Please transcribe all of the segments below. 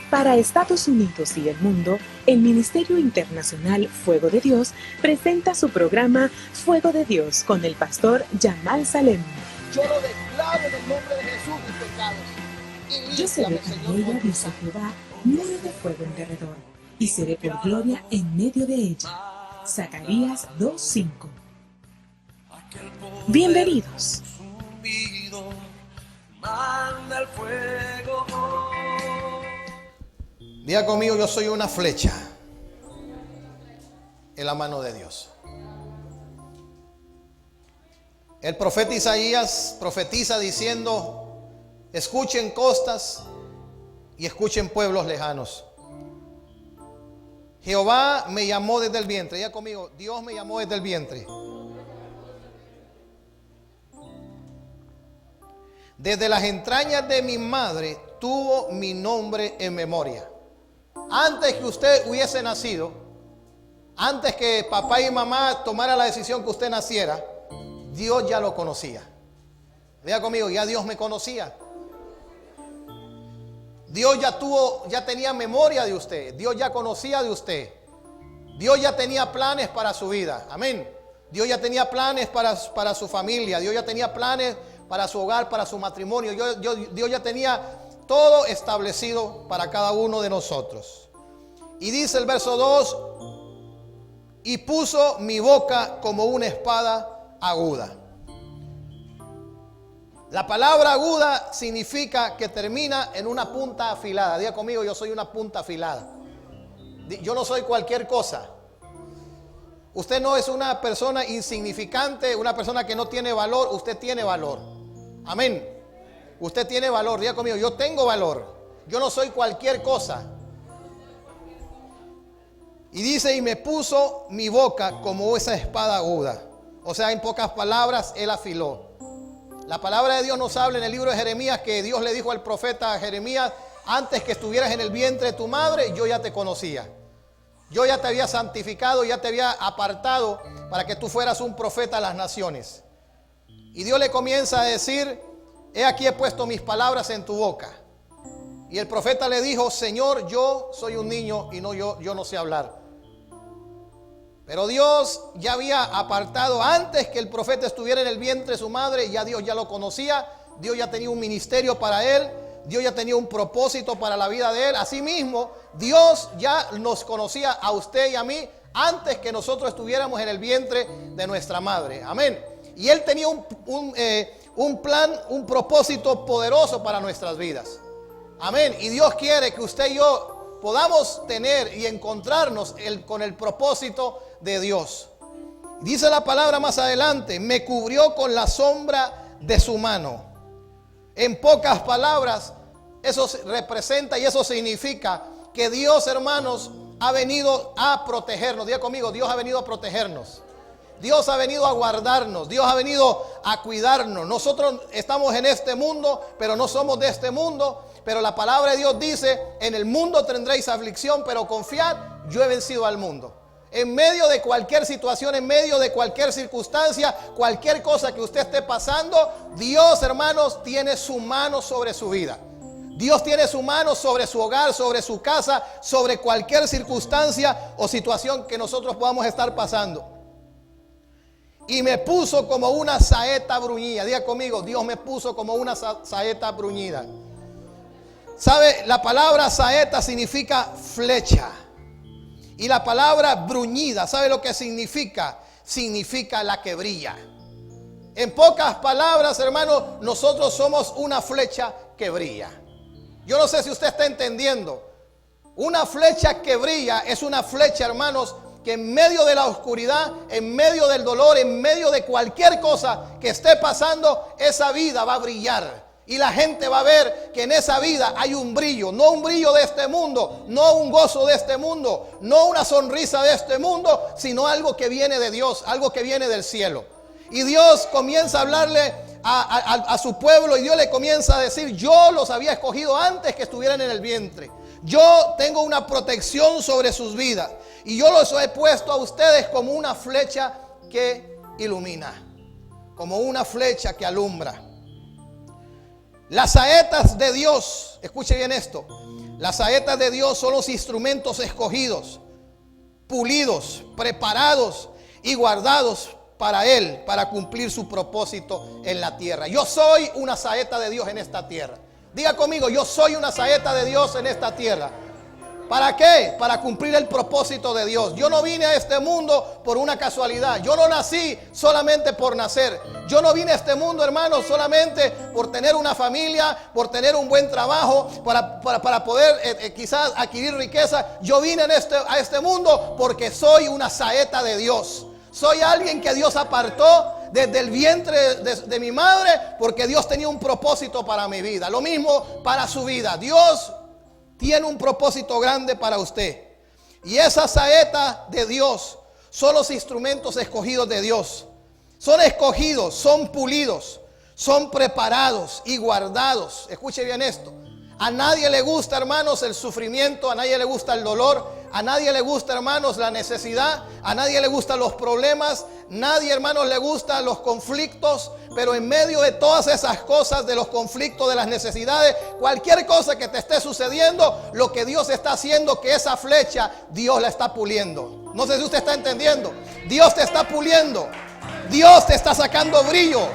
Para Estados Unidos y el mundo, el Ministerio Internacional Fuego de Dios presenta su programa Fuego de Dios con el pastor Jamal Salem. Yo lo declaro en el nombre de Jesús, mis pecados. Yo seré con ella, dice Jehová, nube de fuego en derredor, y seré por gloria en medio de ella. Zacarías 2:5. Bienvenidos. Diga conmigo, yo soy una flecha en la mano de Dios. El profeta Isaías profetiza diciendo: escuchen costas y escuchen pueblos lejanos. Jehová me llamó desde el vientre. Diga conmigo, Dios me llamó desde el vientre. Desde las entrañas de mi madre tuvo mi nombre en memoria. Antes que usted hubiese nacido, antes que papá y mamá tomaran la decisión que usted naciera, Dios ya lo conocía. Diga conmigo, ya Dios me conocía. Dios ya tenía memoria de usted. Dios ya conocía de usted. Dios ya tenía planes para su vida. Amén. Dios ya tenía planes para su familia. Dios ya tenía planes para su hogar, para su matrimonio. Dios ya tenía todo establecido para cada uno de nosotros. Y dice el verso 2: y puso mi boca como una espada aguda. La palabra aguda significa que termina en una punta afilada. Diga conmigo, yo soy una punta afilada. Yo no soy cualquier cosa. Usted no es una persona insignificante, una persona que no tiene valor. Usted tiene valor. Amén. Usted tiene valor. Diga conmigo, yo tengo valor. Yo no soy cualquier cosa. Y dice: y me puso mi boca como esa espada aguda. O sea, en pocas palabras, él afiló. La palabra de Dios nos habla en el libro de Jeremías que Dios le dijo al profeta Jeremías: antes que estuvieras en el vientre de tu madre, yo ya te conocía. Yo ya te había santificado, ya te había apartado para que tú fueras un profeta a las naciones. Y Dios le comienza a decir: he aquí he puesto mis palabras en tu boca. Y el profeta le dijo: Señor, yo soy un niño y yo no sé hablar. Pero Dios ya había apartado antes que el profeta estuviera en el vientre de su madre. Ya Dios ya lo conocía. Dios ya tenía un ministerio para él. Dios ya tenía un propósito para la vida de él. Asimismo, Dios ya nos conocía a usted y a mí antes que nosotros estuviéramos en el vientre de nuestra madre. Amén. Y él tenía un plan, un propósito poderoso para nuestras vidas. Amén. Y Dios quiere que usted y yo podamos tener y encontrarnos con el propósito de Dios. Dice la palabra más adelante: me cubrió con la sombra de su mano. En pocas palabras, eso representa y eso significa que Dios, hermanos, ha venido a protegernos. Diga conmigo, Dios ha venido a protegernos. Dios ha venido a guardarnos. Dios ha venido a cuidarnos. Nosotros estamos en este mundo, pero no somos de este mundo. Pero la palabra de Dios dice: en el mundo tendréis aflicción, pero confiad, yo he vencido al mundo. En medio de cualquier situación, en medio de cualquier circunstancia, cualquier cosa que usted esté pasando, Dios, hermanos, tiene su mano sobre su vida. Dios tiene su mano sobre su hogar, sobre su casa, sobre cualquier circunstancia o situación que nosotros podamos estar pasando. Y me puso como una saeta bruñida. Diga conmigo, Dios me puso como una saeta bruñida. ¿Sabe? La palabra saeta significa flecha. Y la palabra bruñida, ¿sabe lo que significa? Significa la que brilla. En pocas palabras, hermano, nosotros somos una flecha que brilla. Yo no sé si usted está entendiendo. Una flecha que brilla es una flecha, hermanos, que en medio de la oscuridad, en medio del dolor, en medio de cualquier cosa que esté pasando, esa vida va a brillar. Y la gente va a ver que en esa vida hay un brillo. No un brillo de este mundo, no un gozo de este mundo, no una sonrisa de este mundo, sino algo que viene de Dios, algo que viene del cielo. Y Dios comienza a hablarle a su pueblo, y Dios le comienza a decir: yo los había escogido antes que estuvieran en el vientre. Yo tengo una protección sobre sus vidas. Y yo los he puesto a ustedes como una flecha que ilumina, como una flecha que alumbra. Las saetas de Dios, escuche bien esto, las saetas de Dios son los instrumentos escogidos, pulidos, preparados y guardados para Él, para cumplir su propósito en la tierra. Yo soy una saeta de Dios en esta tierra. Diga conmigo, yo soy una saeta de Dios en esta tierra. ¿Para qué? Para cumplir el propósito de Dios. Yo no vine a este mundo por una casualidad. Yo no nací solamente por nacer. Yo no vine a este mundo, hermanos, solamente por tener una familia, por tener un buen trabajo, para poder quizás adquirir riqueza. Yo vine a este mundo porque soy una saeta de Dios. Soy alguien que Dios apartó desde el vientre de mi madre, porque Dios tenía un propósito para mi vida. Lo mismo para su vida. Dios tiene un propósito grande para usted. Y esa saeta de Dios son los instrumentos escogidos de Dios. Son escogidos, son pulidos, son preparados y guardados. Escuche bien esto. A nadie le gusta, hermanos, el sufrimiento. A nadie le gusta el dolor. A nadie le gusta, hermanos, la necesidad. A nadie le gustan los problemas. Nadie, hermanos, le gustan los conflictos. Pero en medio de todas esas cosas, de los conflictos, de las necesidades, cualquier cosa que te esté sucediendo, lo que Dios está haciendo, que esa flecha, Dios la está puliendo. No sé si usted está entendiendo. Dios te está puliendo. Dios te está sacando brillo.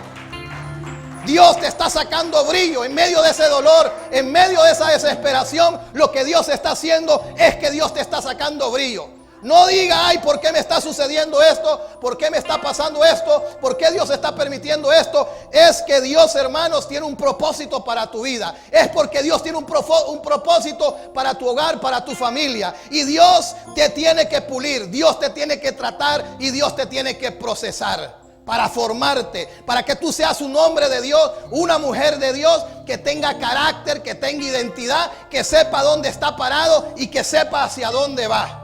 Dios te está sacando brillo en medio de ese dolor, en medio de esa desesperación. Lo que Dios está haciendo es que Dios te está sacando brillo. No diga, ay, ¿por qué me está sucediendo esto? ¿Por qué me está pasando esto? ¿Por qué Dios está permitiendo esto? Es que Dios, hermanos, tiene un propósito para tu vida. Es porque Dios tiene un propósito para tu hogar, para tu familia. Y Dios te tiene que pulir, Dios te tiene que tratar y Dios te tiene que procesar. Para formarte, para que tú seas un hombre de Dios, una mujer de Dios, que tenga carácter, que tenga identidad, que sepa dónde está parado y que sepa hacia dónde va.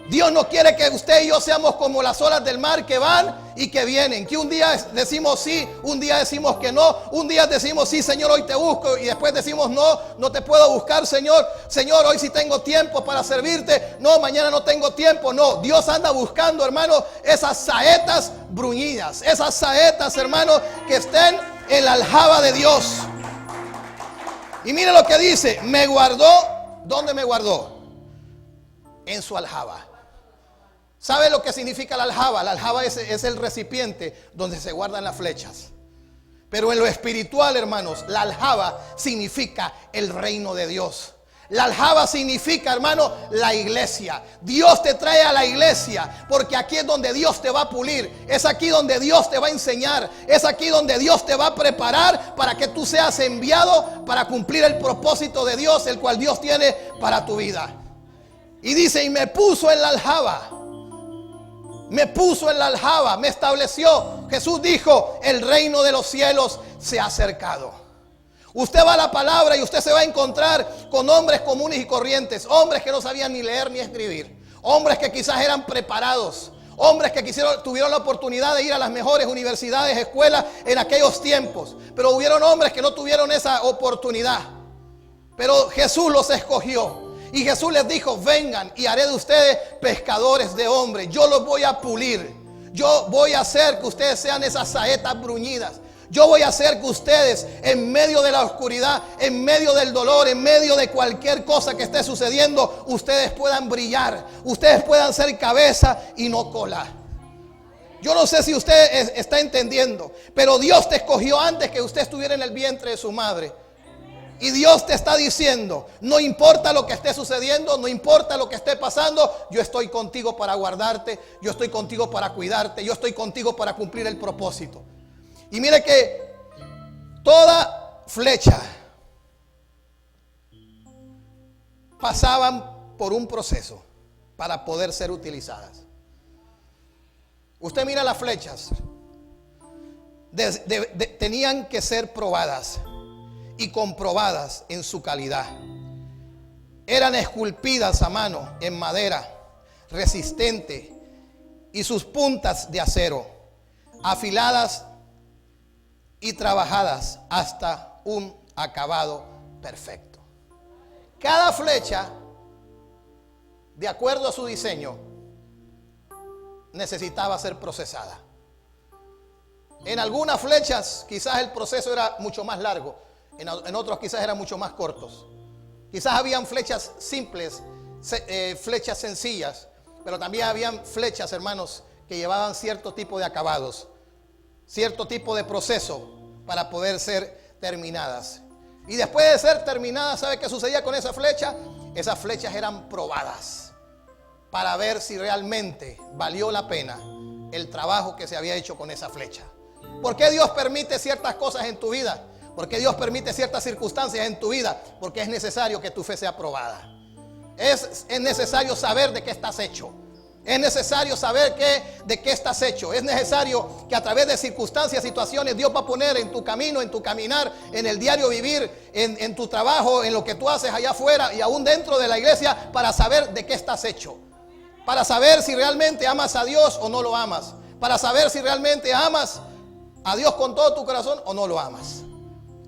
Dios no quiere que usted y yo seamos como las olas del mar, que van y que vienen, que un día decimos sí, un día decimos que no, un día decimos sí, Señor, hoy te busco, y después decimos no, no te puedo buscar, Señor, hoy sí tengo tiempo para servirte, no, mañana no tengo tiempo. No, Dios anda buscando, hermanos, esas saetas bruñidas, esas saetas, hermanos, que estén en la aljaba de Dios. Y mire lo que dice, me guardó. ¿Dónde me guardó? En su aljaba. ¿Sabe lo que significa la aljaba? La aljaba es el recipiente donde se guardan las flechas. Pero en lo espiritual, hermanos, la aljaba significa el reino de Dios. La aljaba significa, hermano, la iglesia. Dios te trae a la iglesia porque aquí es donde Dios te va a pulir. Es aquí donde Dios te va a enseñar. Es aquí donde Dios te va a preparar para que tú seas enviado para cumplir el propósito de Dios, el cual Dios tiene para tu vida. Y dice, y me puso en la aljaba. Me puso en la aljaba, me estableció. Jesús dijo, el reino de los cielos se ha acercado. Usted va a la palabra y usted se va a encontrar con hombres comunes y corrientes. Hombres que no sabían ni leer ni escribir. Hombres que quizás eran preparados. Hombres que tuvieron la oportunidad de ir a las mejores universidades, escuelas en aquellos tiempos. Pero hubieron hombres que no tuvieron esa oportunidad. Pero Jesús los escogió. Y Jesús les dijo, vengan y haré de ustedes pescadores de hombres. Yo los voy a pulir. Yo voy a hacer que ustedes sean esas saetas bruñidas. Yo voy a hacer que ustedes, en medio de la oscuridad, en medio del dolor, en medio de cualquier cosa que esté sucediendo, ustedes puedan brillar. Ustedes puedan ser cabeza y no cola. Yo no sé si usted está entendiendo, pero Dios te escogió antes que usted estuviera en el vientre de su madre. Y Dios te está diciendo, no importa lo que esté sucediendo, no importa lo que esté pasando, yo estoy contigo para guardarte, yo estoy contigo para cuidarte, yo estoy contigo para cumplir el propósito. Y mire que toda flecha pasaban por un proceso para poder ser utilizadas. Usted mira las flechas, tenían que ser probadas y comprobadas en su calidad. Eran esculpidas a mano en madera resistente y sus puntas de acero, afiladas y trabajadas hasta un acabado perfecto. Cada flecha, de acuerdo a su diseño, necesitaba ser procesada. En algunas flechas quizás el proceso era mucho más largo. en otros quizás eran mucho más cortos. Quizás habían flechas simples, flechas sencillas, pero también habían flechas, hermanos, que llevaban cierto tipo de acabados, cierto tipo de proceso para poder ser terminadas. Y después de ser terminadas, ¿sabe qué sucedía con esa flecha? Esas flechas eran probadas para ver si realmente valió la pena el trabajo que se había hecho con esa flecha. ¿Por qué Dios permite ciertas cosas en tu vida? ¿Por qué Dios permite ciertas circunstancias en tu vida? Porque es necesario que tu fe sea probada. Es necesario saber de qué estás hecho. Es necesario saber de qué estás hecho. Es necesario que a través de circunstancias, situaciones, Dios va a poner en tu camino, en tu caminar, en el diario vivir, en tu trabajo, en lo que tú haces allá afuera y aún dentro de la iglesia, para saber de qué estás hecho. Para saber si realmente amas a Dios o no lo amas. Para saber si realmente amas a Dios con todo tu corazón o no lo amas.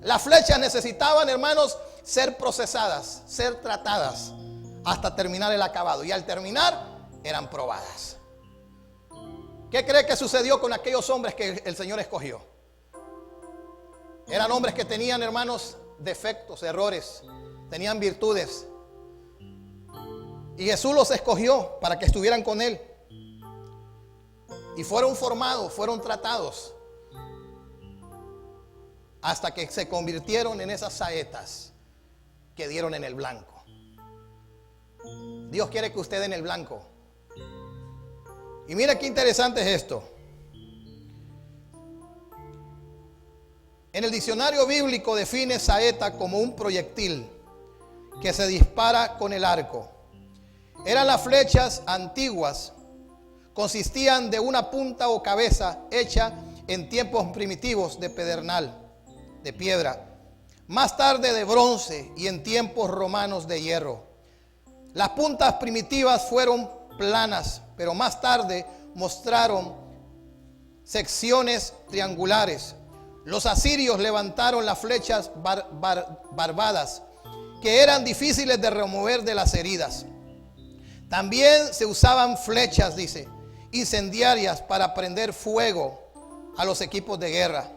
Las flechas necesitaban, hermanos, ser procesadas, ser tratadas hasta terminar el acabado. Y al terminar, eran probadas. ¿Qué cree que sucedió con aquellos hombres que el Señor escogió? Eran hombres que tenían, hermanos, defectos, errores, tenían virtudes. Y Jesús los escogió para que estuvieran con Él. Y fueron formados, fueron tratados, hasta que se convirtieron en esas saetas que dieron en el blanco. Dios quiere que usted dé en el blanco. Y mira qué interesante es esto. En el diccionario bíblico define saeta como un proyectil que se dispara con el arco. Eran las flechas antiguas, consistían de una punta o cabeza hecha en tiempos primitivos de pedernal, de piedra, más tarde de bronce y en tiempos romanos de hierro. Las puntas primitivas fueron planas, pero más tarde mostraron secciones triangulares. Los asirios levantaron las flechas barbadas, que eran difíciles de remover de las heridas. También se usaban flechas, dice, incendiarias para prender fuego a los equipos de guerra.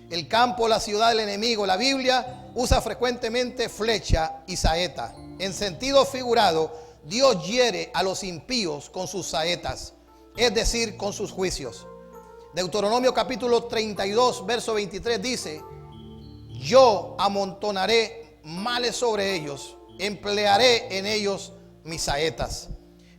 El campo, la ciudad del enemigo. La Biblia usa frecuentemente flecha y saeta. En sentido figurado, Dios hiere a los impíos con sus saetas, es decir, con sus juicios. Deuteronomio capítulo 32, verso 23 dice: yo amontonaré males sobre ellos, emplearé en ellos mis saetas.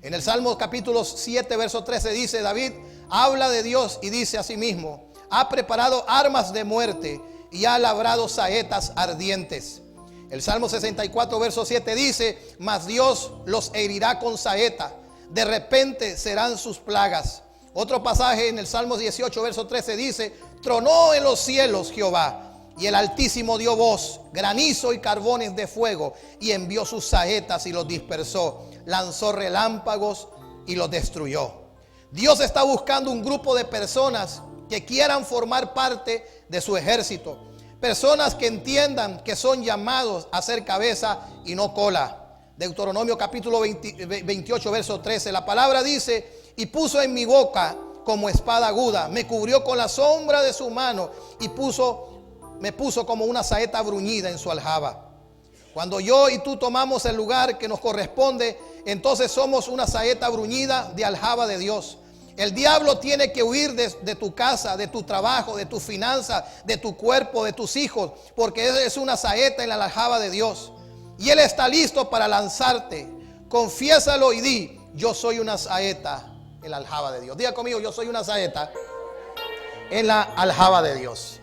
En el Salmo capítulo 7, verso 13 dice: David habla de Dios y dice asimismo: ha preparado armas de muerte y ha labrado saetas ardientes. El Salmo 64, verso 7 dice: mas Dios los herirá con saeta, de repente serán sus plagas. Otro pasaje en el Salmo 18, verso 13 dice: tronó en los cielos Jehová, y el Altísimo dio voz, granizo y carbones de fuego, y envió sus saetas y los dispersó, lanzó relámpagos y los destruyó. Dios está buscando un grupo de personas que quieran formar parte de su ejército. Personas que entiendan que son llamados a ser cabeza y no cola. Deuteronomio capítulo 28, verso 13. La palabra dice: y puso en mi boca como espada aguda, me cubrió con la sombra de su mano y me puso como una saeta bruñida en su aljaba. Cuando yo y tú tomamos el lugar que nos corresponde, entonces somos una saeta bruñida de aljaba de Dios. El diablo tiene que huir de tu casa, de tu trabajo, de tus finanzas, de tu cuerpo, de tus hijos, porque es una saeta en la aljaba de Dios. Y Él está listo para lanzarte. Confiésalo y di: yo soy una saeta en la aljaba de Dios. Diga conmigo: yo soy una saeta en la aljaba de Dios.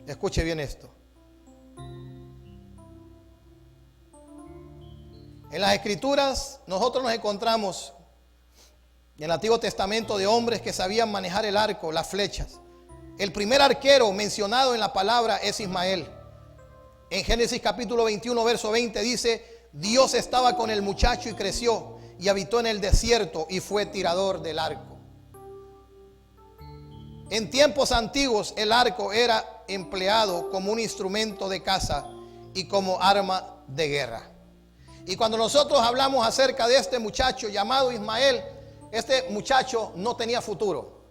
Escuche bien esto. En las Escrituras nosotros nos encontramos en el Antiguo Testamento de hombres que sabían manejar el arco, las flechas. El primer arquero mencionado en la palabra es Ismael. En Génesis capítulo 21, verso 20 dice: Dios estaba con el muchacho y creció y habitó en el desierto y fue tirador del arco. En tiempos antiguos el arco era empleado como un instrumento de caza y como arma de guerra. Y cuando nosotros hablamos acerca de este muchacho llamado Ismael, este muchacho no tenía futuro.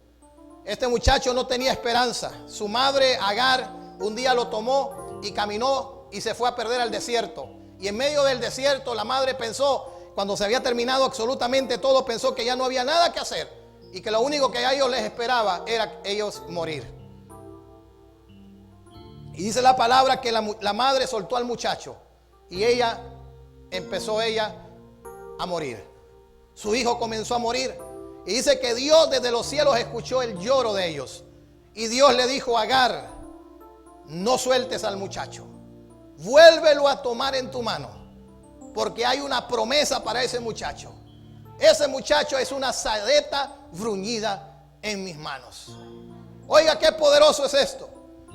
Este muchacho no tenía esperanza. Su madre Agar un día lo tomó y caminó y se fue a perder al desierto. Y en medio del desierto la madre pensó, cuando se había terminado absolutamente todo, pensó que ya no había nada que hacer y que lo único que a ellos les esperaba era ellos morir. Y dice la palabra que la madre soltó al muchacho y empezó a morir. Su hijo comenzó a morir. Y dice que Dios desde los cielos escuchó el lloro de ellos. Y Dios le dijo a Agar: no sueltes al muchacho, vuélvelo a tomar en tu mano, porque hay una promesa para ese muchacho. Ese muchacho es una saeta bruñida en mis manos. Oiga, qué poderoso es esto.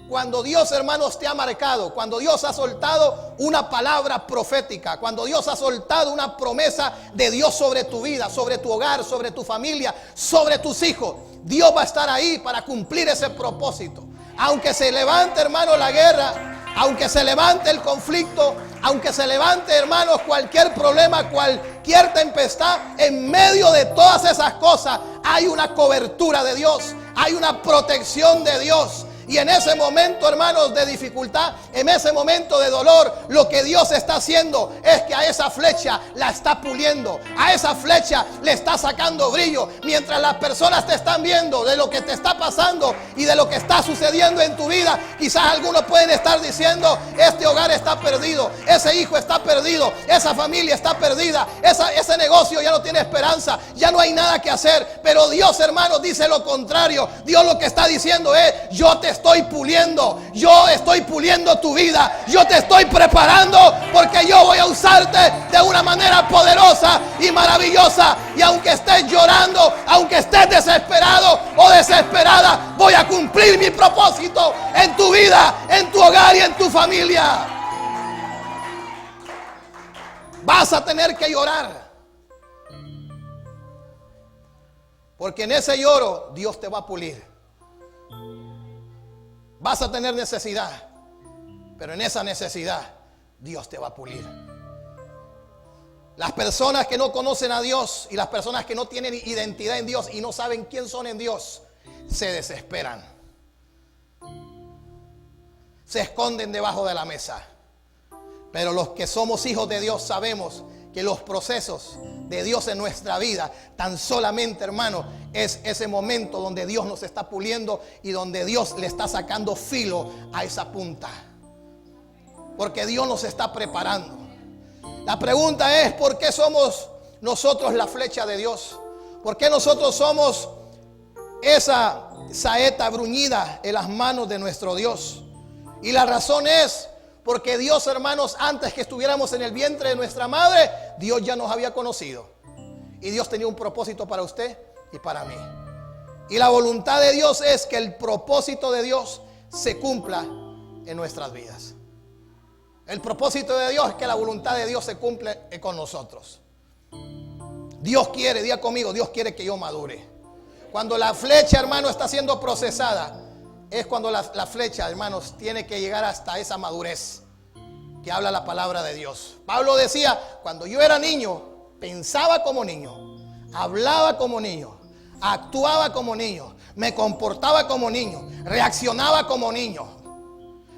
Cuando Dios, hermanos, te ha marcado, cuando Dios ha soltado una palabra profética, cuando Dios ha soltado una promesa de Dios sobre tu vida, sobre tu hogar, sobre tu familia, sobre tus hijos, Dios va a estar ahí para cumplir ese propósito. Aunque se levante, hermano, la guerra, aunque se levante el conflicto, aunque se levante, hermanos, cualquier problema, cualquier tempestad, en medio de todas esas cosas hay una cobertura de Dios, hay una protección de Dios. Y en ese momento, hermanos, de dificultad, en ese momento de dolor, lo que Dios está haciendo es que a esa flecha la está puliendo, a esa flecha le está sacando brillo. Mientras las personas te están viendo de lo que te está pasando y de lo que está sucediendo en tu vida, quizás algunos pueden estar diciendo: este hogar está perdido, ese hijo está perdido, esa familia está perdida, ese negocio ya no tiene esperanza, ya no hay nada que hacer. Pero Dios, hermanos, dice lo contrario. Dios lo que está diciendo es: yo te estoy puliendo, yo estoy puliendo tu vida, yo te estoy preparando, porque yo voy a usarte de una manera poderosa y maravillosa. Y aunque estés llorando, aunque estés desesperado o desesperada, voy a cumplir mi propósito en tu vida, en tu hogar y en tu familia. Vas a tener que llorar, porque en ese lloro Dios te va a pulir. Vas a tener necesidad, pero en esa necesidad Dios te va a pulir. Las personas que no conocen a Dios y las personas que no tienen identidad en Dios y no saben quién son en Dios, se desesperan, se esconden debajo de la mesa. Pero los que somos hijos de Dios sabemos que los procesos de Dios en nuestra vida tan solamente, hermano, es ese momento donde Dios nos está puliendo y donde Dios le está sacando filo a esa punta, porque Dios nos está preparando. La pregunta es: ¿por qué somos nosotros la flecha de Dios? ¿Por qué nosotros somos esa saeta bruñida en las manos de nuestro Dios? Y la razón es porque Dios, hermanos, antes que estuviéramos en el vientre de nuestra madre, Dios ya nos había conocido. Y Dios tenía un propósito para usted y para mí. Y la voluntad de Dios es que el propósito de Dios se cumpla en nuestras vidas. El propósito de Dios es que la voluntad de Dios se cumple con nosotros. Dios quiere, diga conmigo, Dios quiere que yo madure. Cuando la flecha, hermano, está siendo procesada, es cuando la flecha, hermanos, tiene que llegar hasta esa madurez que habla la palabra de Dios. Pablo decía: cuando yo era niño, pensaba como niño, hablaba como niño, actuaba como niño, me comportaba como niño, reaccionaba como niño.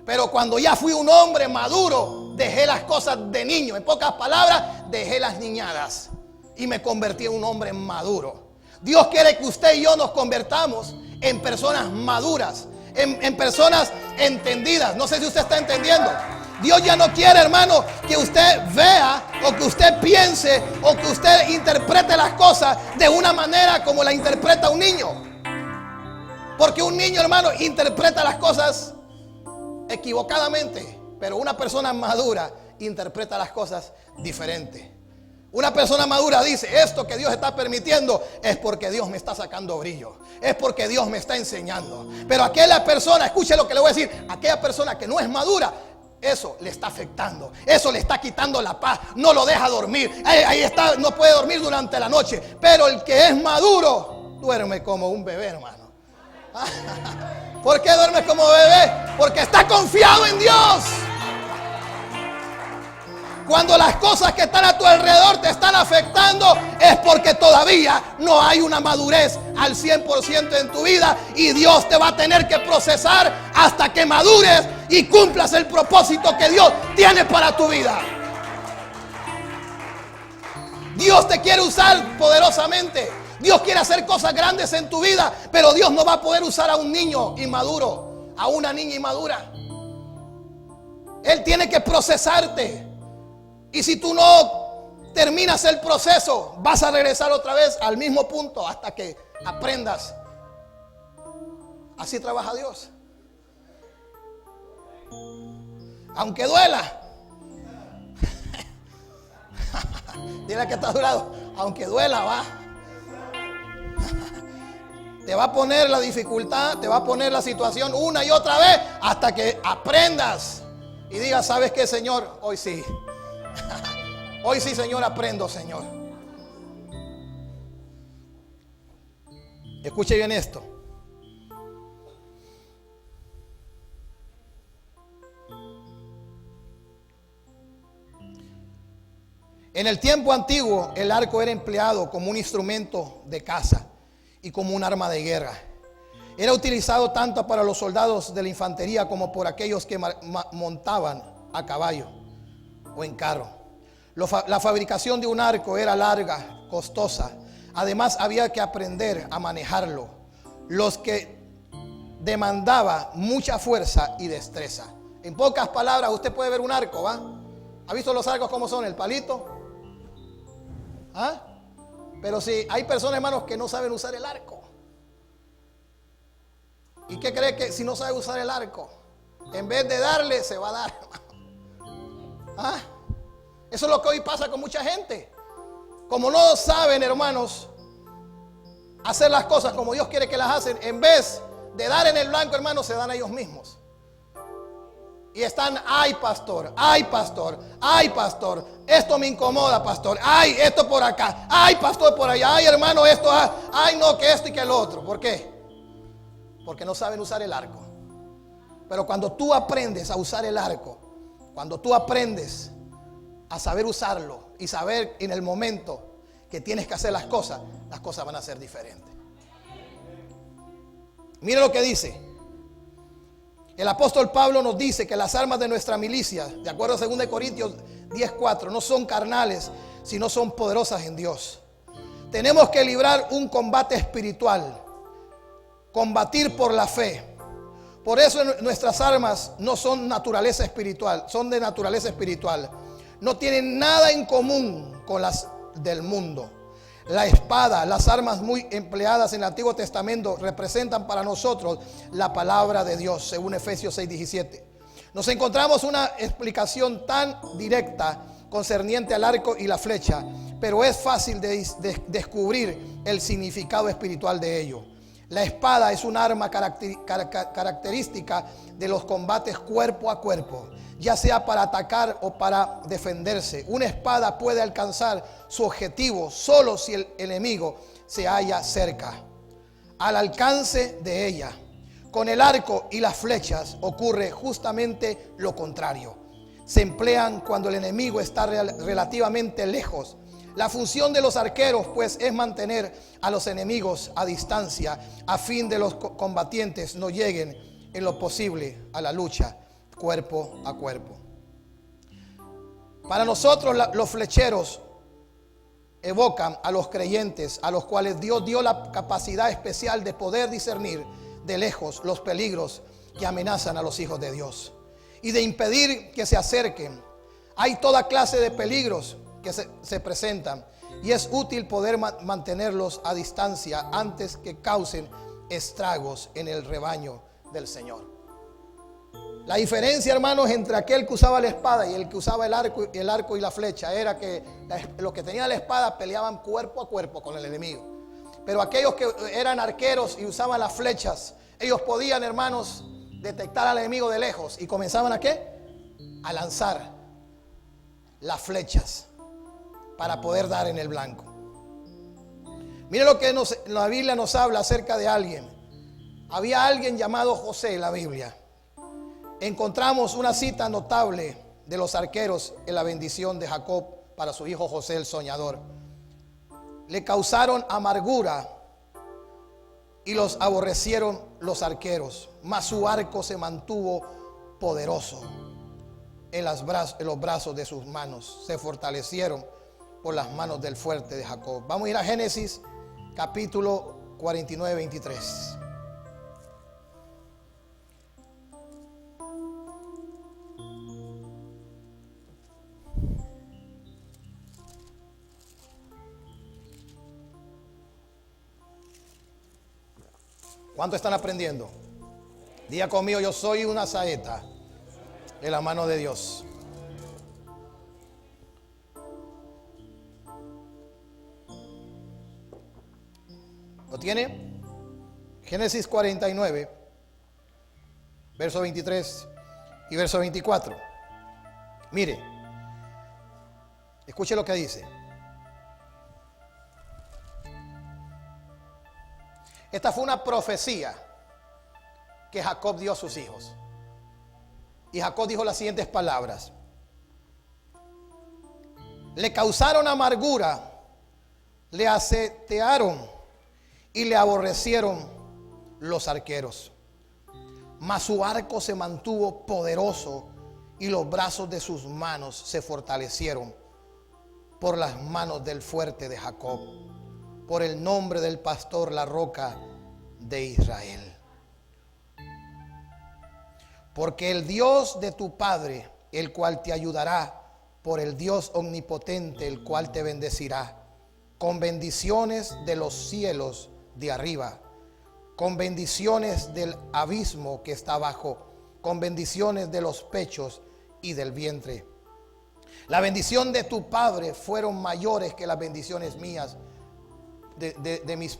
Pero cuando ya fui un hombre maduro, dejé las cosas de niño. En pocas palabras, dejé las niñadas y me convertí en un hombre maduro. Dios quiere que usted y yo nos convertamos en personas maduras, en personas entendidas. No sé si usted está entendiendo. Dios ya no quiere, hermano, que usted vea o que usted piense o que usted interprete las cosas de una manera como la interpreta un niño. Porque un niño, hermano, interpreta las cosas equivocadamente, pero una persona madura interpreta las cosas diferente. Una persona madura dice: esto que Dios está permitiendo es porque Dios me está sacando brillo, es porque Dios me está enseñando. Pero aquella persona, escuche lo que le voy a decir, aquella persona que no es madura, eso le está afectando, eso le está quitando la paz, no lo deja dormir. Ahí está, no puede dormir durante la noche. Pero el que es maduro duerme como un bebé, hermano. ¿Por qué duerme como bebé? Porque está confiado en Dios. Cuando las cosas que están a tu alrededor te están afectando, es porque todavía no hay una madurez al 100% en tu vida, y Dios te va a tener que procesar hasta que madures y cumplas el propósito que Dios tiene para tu vida. Dios te quiere usar poderosamente. Dios quiere hacer cosas grandes en tu vida, pero Dios no va a poder usar a un niño inmaduro, a una niña inmadura. Él tiene que procesarte. Y si tú no terminas el proceso, vas a regresar otra vez al mismo punto hasta que aprendas. Así trabaja Dios. Aunque duela. Dile que está a tu lado. Aunque duela, va. Te va a poner la dificultad, te va a poner la situación una y otra vez hasta que aprendas y digas: ¿sabes qué, Señor? Hoy sí. Hoy sí, Señor, aprendo, Señor. Escuche bien esto. En el tiempo antiguo, el arco era empleado como un instrumento de caza y como un arma de guerra. Era utilizado tanto para los soldados de la infantería como por aquellos que montaban a caballo o en carro. La fabricación de un arco era larga, costosa. Además, había que aprender a manejarlo, los que demandaba mucha fuerza y destreza. En pocas palabras, usted puede ver un arco, ¿va? ¿Ha visto los arcos cómo son? El palito. ¿Ah? Pero si hay personas, hermanos, que no saben usar el arco. ¿Y qué cree que si no sabe usar el arco, en vez de darle, se va a dar? ¿Ah? Eso es lo que hoy pasa con mucha gente. Como no saben, hermanos, hacer las cosas como Dios quiere que las hacen, en vez de dar en el blanco, hermanos, se dan a ellos mismos. Y están: ay, pastor, ay, pastor, ay, pastor, esto me incomoda, pastor, ay, esto por acá, ay, pastor, por allá, ay, hermano, esto, ay, no, que esto y que el otro. ¿Por qué? Porque no saben usar el arco. Pero cuando tú aprendes a usar el arco, cuando tú aprendes a saber usarlo y saber en el momento que tienes que hacer las cosas van a ser diferentes. Mire lo que dice. El apóstol Pablo nos dice que las armas de nuestra milicia, de acuerdo a 2 Corintios 10:4, no son carnales, sino son poderosas en Dios. Tenemos que librar un combate espiritual, combatir por la fe. Por eso nuestras armas no son naturaleza espiritual, son de naturaleza espiritual. No tienen nada en común con las del mundo. La espada, las armas muy empleadas en el Antiguo Testamento, representan para nosotros la palabra de Dios, según Efesios 6:17. Nos encontramos una explicación tan directa concerniente al arco y la flecha, pero es fácil de descubrir el significado espiritual de ello. La espada es un arma característica de los combates cuerpo a cuerpo, ya sea para atacar o para defenderse. Una espada puede alcanzar su objetivo solo si el enemigo se halla cerca, al alcance de ella. Con el arco y las flechas ocurre justamente lo contrario. Se emplean cuando el enemigo está relativamente lejos. La función de los arqueros, pues, es mantener a los enemigos a distancia, a fin de los combatientes no lleguen en lo posible a la lucha cuerpo a cuerpo. Para nosotros los flecheros evocan a los creyentes, a los cuales Dios dio la capacidad especial de poder discernir de lejos los peligros que amenazan a los hijos de Dios y de impedir que se acerquen. Hay toda clase de peligros que se presentan, y es útil poder mantenerlos a distancia antes que causen estragos en el rebaño del Señor. La diferencia, hermanos, entre aquel que usaba la espada y el que usaba el arco y la flecha era que los que tenían la espada peleaban cuerpo a cuerpo con el enemigo, pero aquellos que eran arqueros y usaban las flechas, ellos podían, hermanos, detectar al enemigo de lejos y comenzaban ¿a qué? A lanzar las flechas para poder dar en el blanco. Mire lo que la Biblia nos habla acerca de alguien. Había alguien llamado José en la Biblia. Encontramos una cita notable de los arqueros en la bendición de Jacob para su hijo José el soñador. Le causaron amargura y los aborrecieron los arqueros, mas su arco se mantuvo poderoso en los brazos de sus manos. Se fortalecieron por las manos del fuerte de Jacob. Vamos a ir a Génesis capítulo 49, 23. ¿Cuánto están aprendiendo? Diga conmigo: yo soy una saeta de la mano de Dios. ¿Lo tiene? Génesis 49, verso 23 y verso 24. Mire, escuche lo que dice. Esta fue una profecía que Jacob dio a sus hijos. Y Jacob dijo las siguientes palabras: le causaron amargura, le asetearon y le aborrecieron los arqueros, mas su arco se mantuvo poderoso y los brazos de sus manos se fortalecieron por las manos del fuerte de Jacob, por el nombre del pastor, la roca de Israel. Porque el Dios de tu padre, el cual te ayudará, por el Dios omnipotente, el cual te bendecirá, con bendiciones de los cielos de arriba, con bendiciones del abismo que está abajo, con bendiciones de los pechos y del vientre. La bendición de tu padre fueron mayores que las bendiciones mías, de mis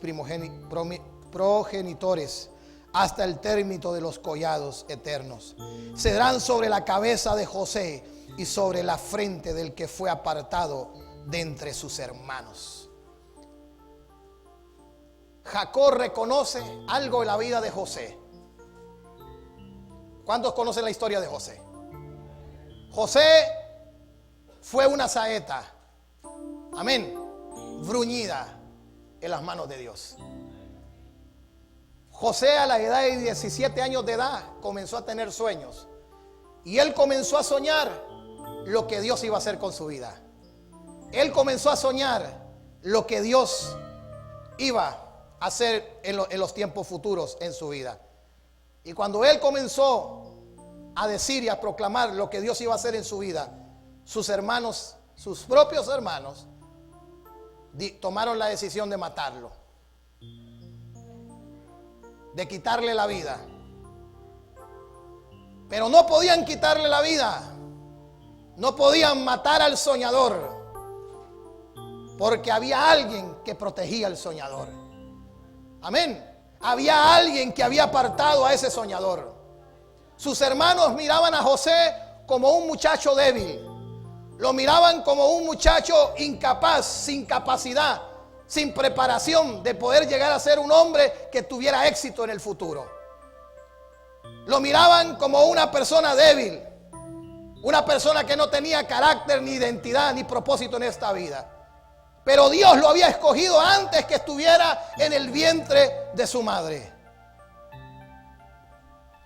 progenitores, hasta el término de los collados eternos. Serán sobre la cabeza de José y sobre la frente del que fue apartado de entre sus hermanos. Jacob reconoce algo en la vida de José. ¿Cuántos conocen la historia de José? José fue una saeta, amén, bruñida en las manos de Dios. José, a la edad de 17 años de edad, comenzó a tener sueños. Y él comenzó a soñar lo que Dios iba a hacer con su vida. Él comenzó a soñar lo que Dios iba a hacer en los tiempos futuros en su vida. Y cuando él comenzó a decir y a proclamar lo que Dios iba a hacer en su vida, sus hermanos, sus propios hermanos, tomaron la decisión de matarlo, de quitarle la vida. Pero no podían quitarle la vida, no podían matar al soñador, porque había alguien que protegía al soñador. Amén. Había alguien que había apartado a ese soñador. Sus hermanos miraban a José como un muchacho débil. Lo miraban como un muchacho incapaz, sin capacidad, sin preparación de poder llegar a ser un hombre que tuviera éxito en el futuro. Lo miraban como una persona débil, una persona que no tenía carácter, ni identidad, ni propósito en esta vida. Pero Dios lo había escogido antes que estuviera en el vientre de su madre.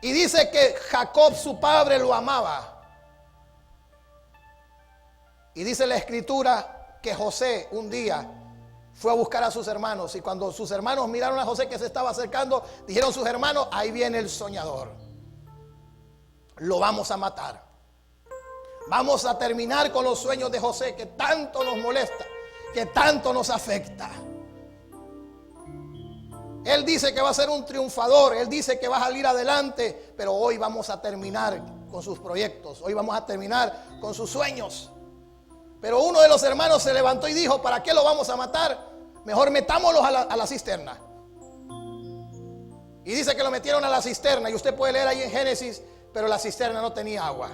Y dice que Jacob, su padre, lo amaba. Y dice la escritura que José un día fue a buscar a sus hermanos. Y cuando sus hermanos miraron a José que se estaba acercando, dijeron sus hermanos: ahí viene el soñador. Lo vamos a matar. Vamos a terminar con los sueños de José, que tanto nos molesta, que tanto nos afecta. Él dice que va a ser un triunfador, él dice que va a salir adelante, pero hoy vamos a terminar con sus proyectos, hoy vamos a terminar con sus sueños. Pero uno de los hermanos se levantó y dijo: ¿para qué lo vamos a matar? Mejor metámoslo a la cisterna. Y dice que lo metieron a la cisterna, y usted puede leer ahí en Génesis, pero la cisterna no tenía agua.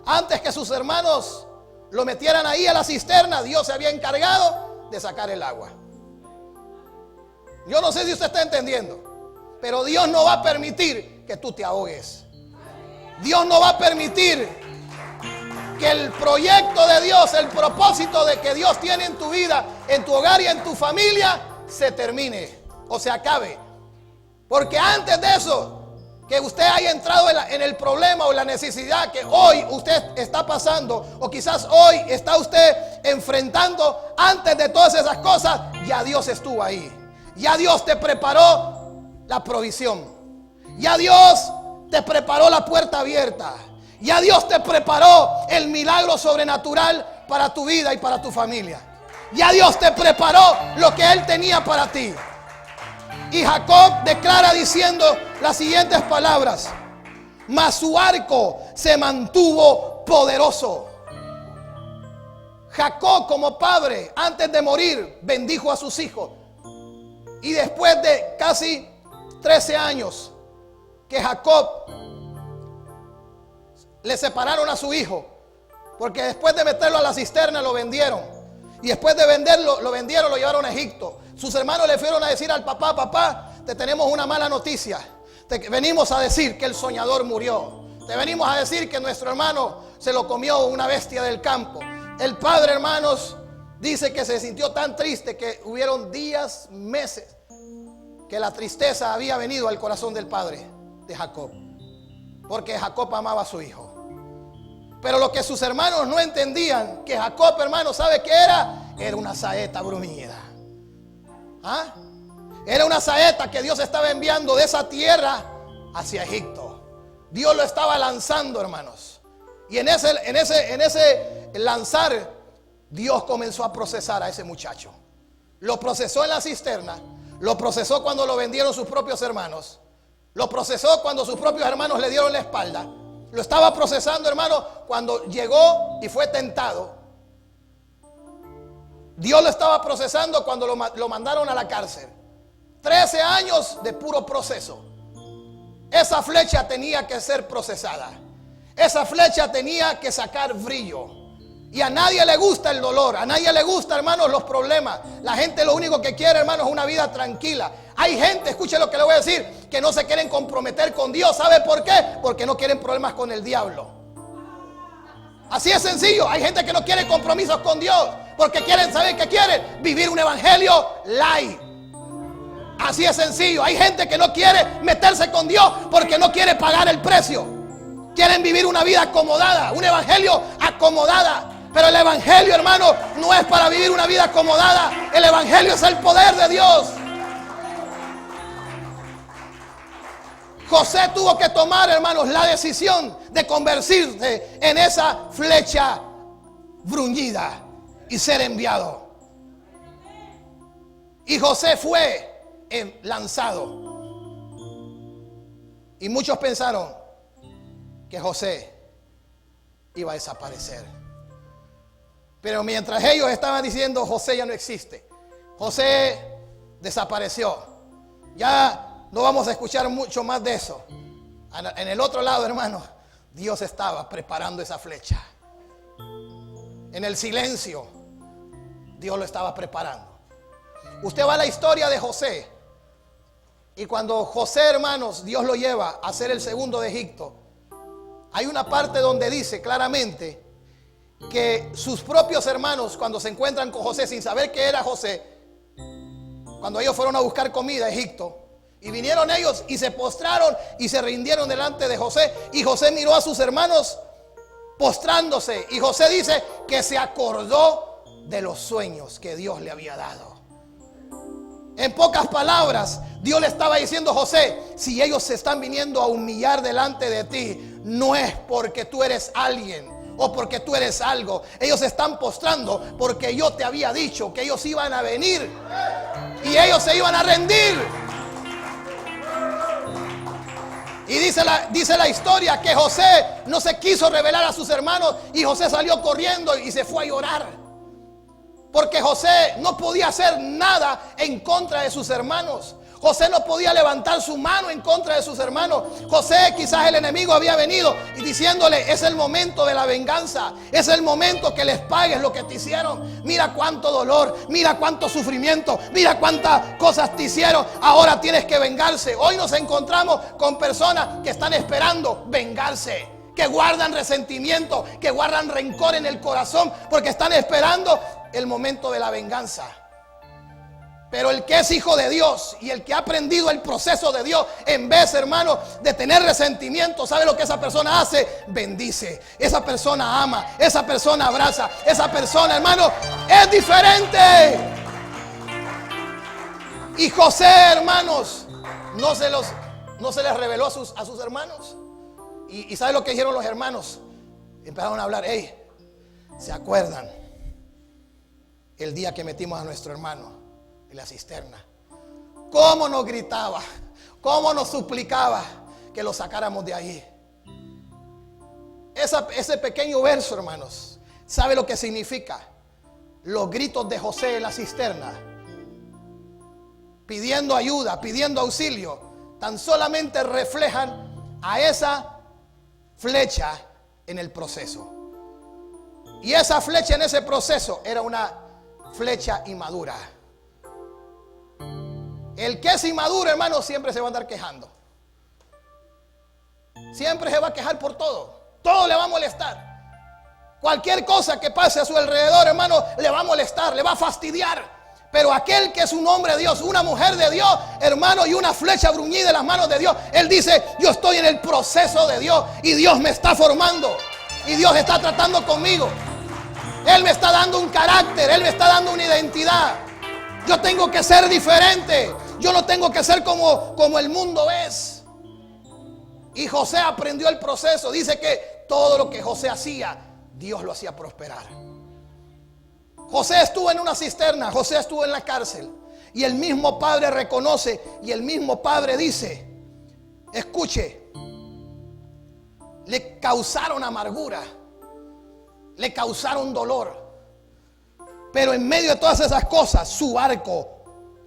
Antes que sus hermanos lo metieran ahí a la cisterna, Dios se había encargado de sacar el agua. Yo no sé si usted está entendiendo, pero Dios no va a permitir que tú te ahogues. Dios no va a permitir que el proyecto de Dios, el propósito de que Dios tiene en tu vida, en tu hogar y en tu familia, se termine o se acabe. Porque antes de eso, que usted haya entrado en el problema o la necesidad que hoy usted está pasando, o quizás hoy está usted enfrentando, antes de todas esas cosas, ya Dios estuvo ahí. Ya Dios te preparó la provisión. Ya Dios te preparó la puerta abierta. Ya Dios te preparó el milagro sobrenatural para tu vida y para tu familia. Ya Dios te preparó lo que Él tenía para ti. Y Jacob declara diciendo las siguientes palabras: mas su arco se mantuvo poderoso. Jacob, como padre, antes de morir, bendijo a sus hijos. Y después de casi 13 años que Jacob le separaron a su hijo, porque después de meterlo a la cisterna lo vendieron, y después de venderlo, lo vendieron, lo llevaron a Egipto. Sus hermanos le fueron a decir al papá: papá, te tenemos una mala noticia. Te venimos a decir que el soñador murió. Te venimos a decir que nuestro hermano se lo comió una bestia del campo. El padre, hermanos, dice que se sintió tan triste que hubieron días, meses, que la tristeza había venido al corazón del padre de Jacob, porque Jacob amaba a su hijo. Pero lo que sus hermanos no entendían, que Jacob, hermano, ¿sabe qué era? Era una saeta bruñida. ¿Ah? Era una saeta que Dios estaba enviando de esa tierra hacia Egipto. Dios lo estaba lanzando, hermanos. Y en ese lanzar, Dios comenzó a procesar a ese muchacho. Lo procesó en la cisterna. Lo procesó cuando lo vendieron sus propios hermanos. Lo procesó cuando sus propios hermanos le dieron la espalda. Lo estaba procesando, hermano, cuando llegó y fue tentado. Dios lo estaba procesando cuando lo mandaron a la cárcel. 13 años de puro proceso. Esa flecha tenía que ser procesada. Esa flecha tenía que sacar brillo. Y a nadie le gusta el dolor. A nadie le gusta, hermanos, los problemas. La gente lo único que quiere, hermanos, es una vida tranquila. Hay gente, escuche lo que le voy a decir, que no se quieren comprometer con Dios. ¿Sabe por qué? Porque no quieren problemas con el diablo. Así es sencillo. Hay gente que no quiere compromisos con Dios porque quieren, ¿saben qué quieren? Vivir un evangelio light. Así es sencillo. Hay gente que no quiere meterse con Dios porque no quiere pagar el precio. Quieren vivir una vida acomodada, un evangelio acomodada. Pero el evangelio, hermano, no es para vivir una vida acomodada. El evangelio es el poder de Dios. José tuvo que tomar, hermanos, la decisión de convertirse en esa flecha bruñida y ser enviado. Y José fue lanzado. Y muchos pensaron que José iba a desaparecer. Pero mientras ellos estaban diciendo: José ya no existe, José desapareció, ya no vamos a escuchar mucho más de eso. En el otro lado, hermanos, Dios estaba preparando esa flecha. En el silencio, Dios lo estaba preparando. Usted va a la historia de José. Y cuando José, hermanos, Dios lo lleva a ser el segundo de Egipto, hay una parte donde dice claramente que sus propios hermanos, cuando se encuentran con José sin saber que era José, cuando ellos fueron a buscar comida a Egipto, y vinieron ellos y se postraron y se rindieron delante de José, y José miró a sus hermanos postrándose, y José dice que se acordó de los sueños que Dios le había dado. En pocas palabras, Dios le estaba diciendo: José, si ellos se están viniendo a humillar delante de ti, no es porque tú eres alguien o porque tú eres algo. Ellos se están postrando porque yo te había dicho que ellos iban a venir y ellos se iban a rendir. Y dice la historia que José no se quiso revelar a sus hermanos, y José salió corriendo y se fue a llorar, porque José no podía hacer nada en contra de sus hermanos. José no podía levantar su mano en contra de sus hermanos. José, quizás el enemigo había venido y diciéndole: es el momento de la venganza, es el momento que les pagues lo que te hicieron. Mira cuánto dolor, mira cuánto sufrimiento, mira cuántas cosas te hicieron, ahora tienes que vengarse. Hoy nos encontramos con personas que están esperando vengarse, que guardan resentimiento, que guardan rencor en el corazón, porque están esperando el momento de la venganza. Pero el que es hijo de Dios y el que ha aprendido el proceso de Dios, en vez, hermano, de tener resentimiento, ¿sabe lo que esa persona hace? Bendice. Esa persona ama, esa persona abraza, esa persona, hermano, es diferente. Y José, hermanos, no se les reveló a sus hermanos. Y ¿sabe lo que dijeron los hermanos? Empezaron a hablar. Hey, ¿se acuerdan el día que metimos a nuestro hermano en la cisterna? ¿Cómo nos gritaba? ¿Cómo nos suplicaba que lo sacáramos de ahí? Ese pequeño verso, hermanos, ¿sabe lo que significa? Los gritos de José en la cisterna, pidiendo ayuda, pidiendo auxilio, tan solamente reflejan a esa flecha en el proceso. Y esa flecha en ese proceso era una flecha inmadura. El que es inmaduro, hermano, siempre se va a andar quejando. Siempre se va a quejar por todo. Todo le va a molestar. Cualquier cosa que pase a su alrededor, hermano, le va a molestar, le va a fastidiar. Pero aquel que es un hombre de Dios, una mujer de Dios, hermano, y una flecha bruñida en las manos de Dios, él dice: yo estoy en el proceso de Dios y Dios me está formando y Dios está tratando conmigo. Él me está dando un carácter, Él me está dando una identidad. Yo tengo que ser diferente. Yo no tengo que ser como el mundo es. Y José aprendió el proceso. Dice que todo lo que José hacía, Dios lo hacía prosperar. José estuvo en una cisterna, José estuvo en la cárcel, y el mismo Padre reconoce, y el mismo Padre dice: escuche, le causaron amargura, le causaron dolor, pero en medio de todas esas cosas su arco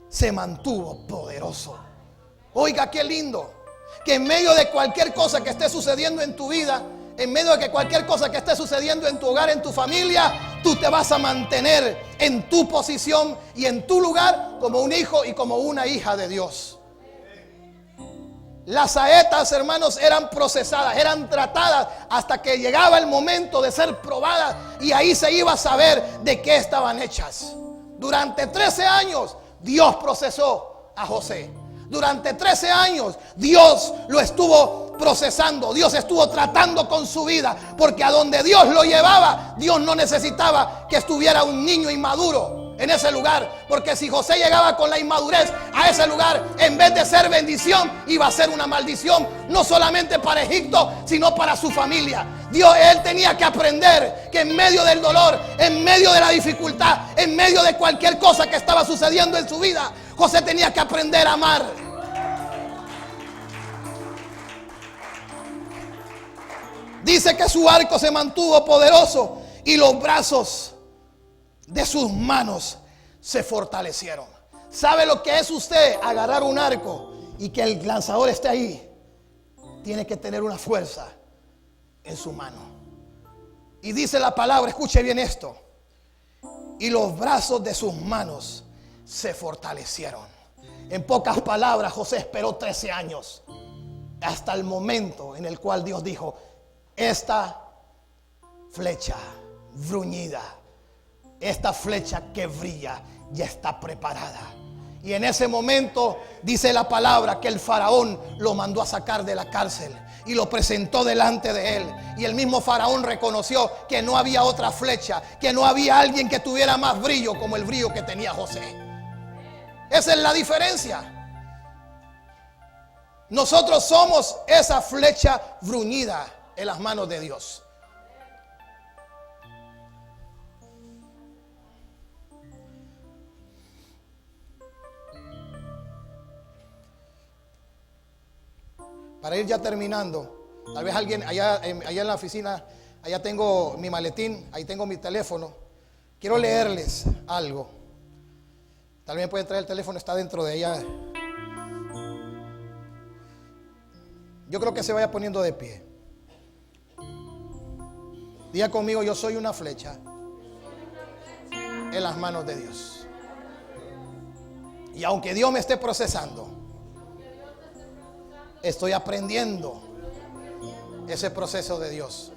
se mantuvo poderoso. Oiga, qué lindo que en medio de cualquier cosa que esté sucediendo en tu vida, en medio de que cualquier cosa que esté sucediendo en tu hogar, en tu familia, tú te vas a mantener en tu posición y en tu lugar como un hijo y como una hija de Dios. Las saetas, hermanos, eran procesadas, eran tratadas hasta que llegaba el momento de ser probadas, y ahí se iba a saber de qué estaban hechas. Durante 13 años Dios procesó a José. Durante 13 años Dios lo estuvo procesando, Dios estuvo tratando con su vida, porque a donde Dios lo llevaba, Dios no necesitaba que estuviera un niño inmaduro en ese lugar, porque si José llegaba con la inmadurez a ese lugar, en vez de ser bendición, iba a ser una maldición, no solamente para Egipto, sino para su familia. Él tenía que aprender que en medio del dolor, en medio de la dificultad, en medio de cualquier cosa que estaba sucediendo en su vida, José tenía que aprender a amar. Dice que su arco se mantuvo poderoso y los brazos de sus manos se fortalecieron. ¿Sabe lo que es usted agarrar un arco y que el lanzador esté ahí? Tiene que tener una fuerza en su mano. Y dice la palabra, escuche bien esto: y los brazos de sus manos se fortalecieron. En pocas palabras, José esperó 13 años hasta el momento en el cual Dios dijo: esta flecha bruñida, esta flecha que brilla, ya está preparada. Y en ese momento dice la palabra que el faraón lo mandó a sacar de la cárcel y lo presentó delante de él. Y el mismo faraón reconoció que no había otra flecha, que no había alguien que tuviera más brillo como el brillo que tenía José. Esa es la diferencia. Nosotros somos esa flecha bruñida en las manos de Dios. Para ir ya terminando, tal vez alguien allá en la oficina, allá tengo mi maletín, ahí tengo mi teléfono. Quiero leerles algo. Tal vez me pueden traer el teléfono, está dentro de ella. Yo creo que se vaya poniendo de pie. Diga conmigo: yo soy una flecha en las manos de Dios. Y aunque Dios me esté procesando, estoy aprendiendo ese proceso de Dios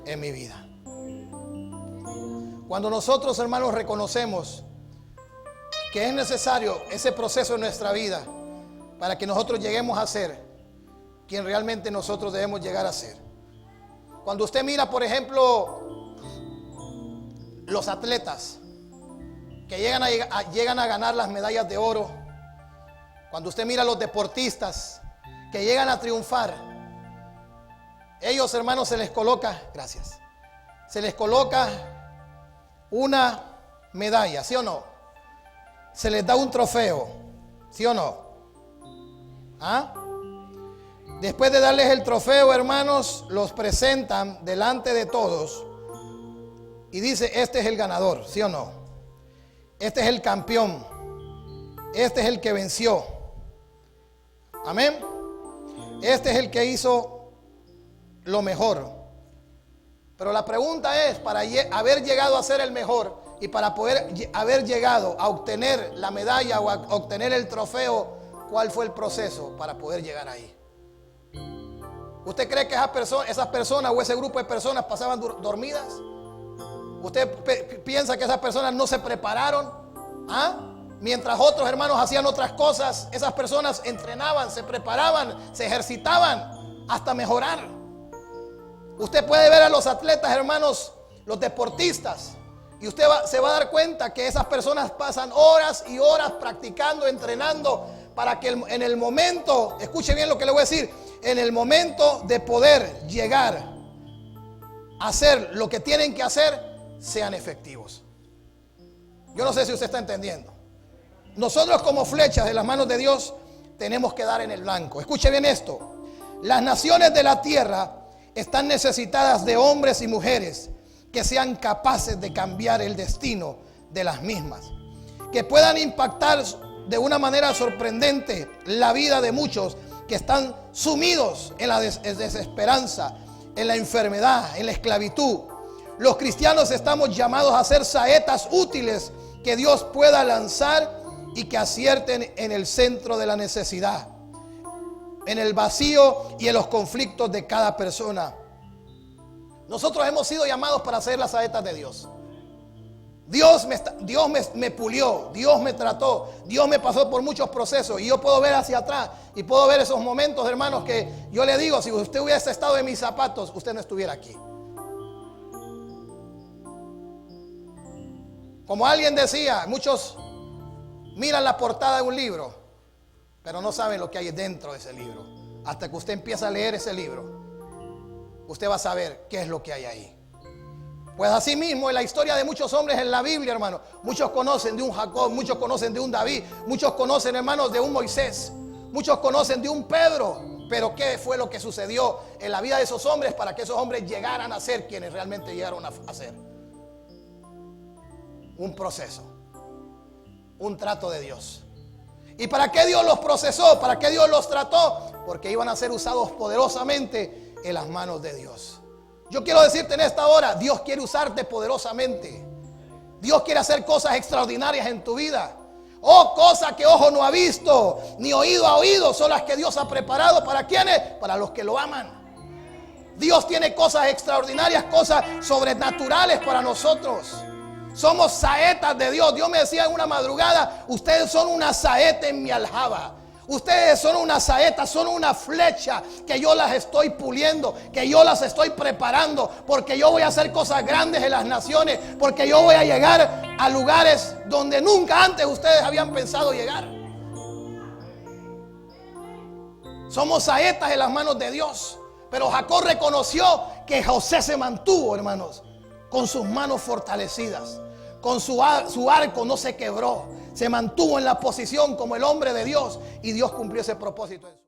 en mi vida. Cuando nosotros, hermanos, reconocemos que es necesario ese proceso en nuestra vida para que nosotros lleguemos a ser quien realmente nosotros debemos llegar a ser. Cuando usted mira, por ejemplo, los atletas que llegan a ganar las medallas de oro, cuando usted mira a los deportistas que llegan a triunfar, ellos, hermanos, se les coloca una medalla, ¿sí o no? Se les da un trofeo, ¿sí o no? ¿Ah? Después de darles el trofeo, hermanos, los presentan delante de todos y dice: este es el ganador, ¿sí o no? Este es el campeón, este es el que venció, amén. Este es el que hizo lo mejor. Pero la pregunta es, para haber llegado a ser el mejor y para poder haber llegado a obtener la medalla o a obtener el trofeo, ¿cuál fue el proceso para poder llegar ahí? ¿Usted cree que esas personas o ese grupo de personas pasaban dormidas? ¿Usted piensa que esas personas no se prepararon? ¿Ah? Mientras otros hermanos hacían otras cosas, esas personas entrenaban, se preparaban, se ejercitaban hasta mejorar. Usted puede ver a los atletas, hermanos, los deportistas, y usted se va a dar cuenta que esas personas pasan horas y horas practicando, entrenando, para que en el momento, escuche bien lo que le voy a decir, en el momento de poder llegar a hacer lo que tienen que hacer, sean efectivos. Yo no sé si usted está entendiendo. Nosotros, como flechas de las manos de Dios, tenemos que dar en el blanco. Escuche bien esto: las naciones de la tierra están necesitadas de hombres y mujeres que sean capaces de cambiar el destino de las mismas, que puedan impactar de una manera sorprendente la vida de muchos que están sumidos en la desesperanza, en la enfermedad, en la esclavitud. Los cristianos estamos llamados a ser saetas útiles que Dios pueda lanzar y que acierten en el centro de la necesidad, en el vacío y en los conflictos de cada persona. Nosotros hemos sido llamados para ser las saetas de Dios. Dios me pulió, Dios me trató, Dios me pasó por muchos procesos, y yo puedo ver hacia atrás y puedo ver esos momentos, hermanos, que yo le digo: si usted hubiese estado en mis zapatos, usted no estuviera aquí. Como alguien decía, muchos miran la portada de un libro, pero no saben lo que hay dentro de ese libro. Hasta que usted empieza a leer ese libro, usted va a saber qué es lo que hay ahí. Pues así mismo en la historia de muchos hombres en la Biblia, hermano, muchos conocen de un Jacob, muchos conocen de un David, muchos conocen, hermanos, de un Moisés, muchos conocen de un Pedro. Pero ¿qué fue lo que sucedió en la vida de esos hombres para que esos hombres llegaran a ser quienes realmente llegaron a ser? Un proceso, un trato de Dios. ¿Y para qué Dios los procesó? ¿Para qué Dios los trató? Porque iban a ser usados poderosamente en las manos de Dios. Yo quiero decirte en esta hora: Dios quiere usarte poderosamente. Dios quiere hacer cosas extraordinarias en tu vida. Oh, cosas que ojo no ha visto, ni oído ha oído, son las que Dios ha preparado. ¿Para quiénes? Para los que lo aman. Dios tiene cosas extraordinarias, cosas sobrenaturales para nosotros. Somos saetas de Dios. Dios me decía en una madrugada: ustedes son una saeta en mi aljaba. Ustedes son una saeta, son una flecha que yo las estoy puliendo, que yo las estoy preparando, porque yo voy a hacer cosas grandes en las naciones, porque yo voy a llegar a lugares donde nunca antes ustedes habían pensado llegar. Somos saetas en las manos de Dios. Pero Jacob reconoció que José se mantuvo, hermanos, con sus manos fortalecidas, con su arco no se quebró, se mantuvo en la posición como el hombre de Dios, y Dios cumplió ese propósito en su vida.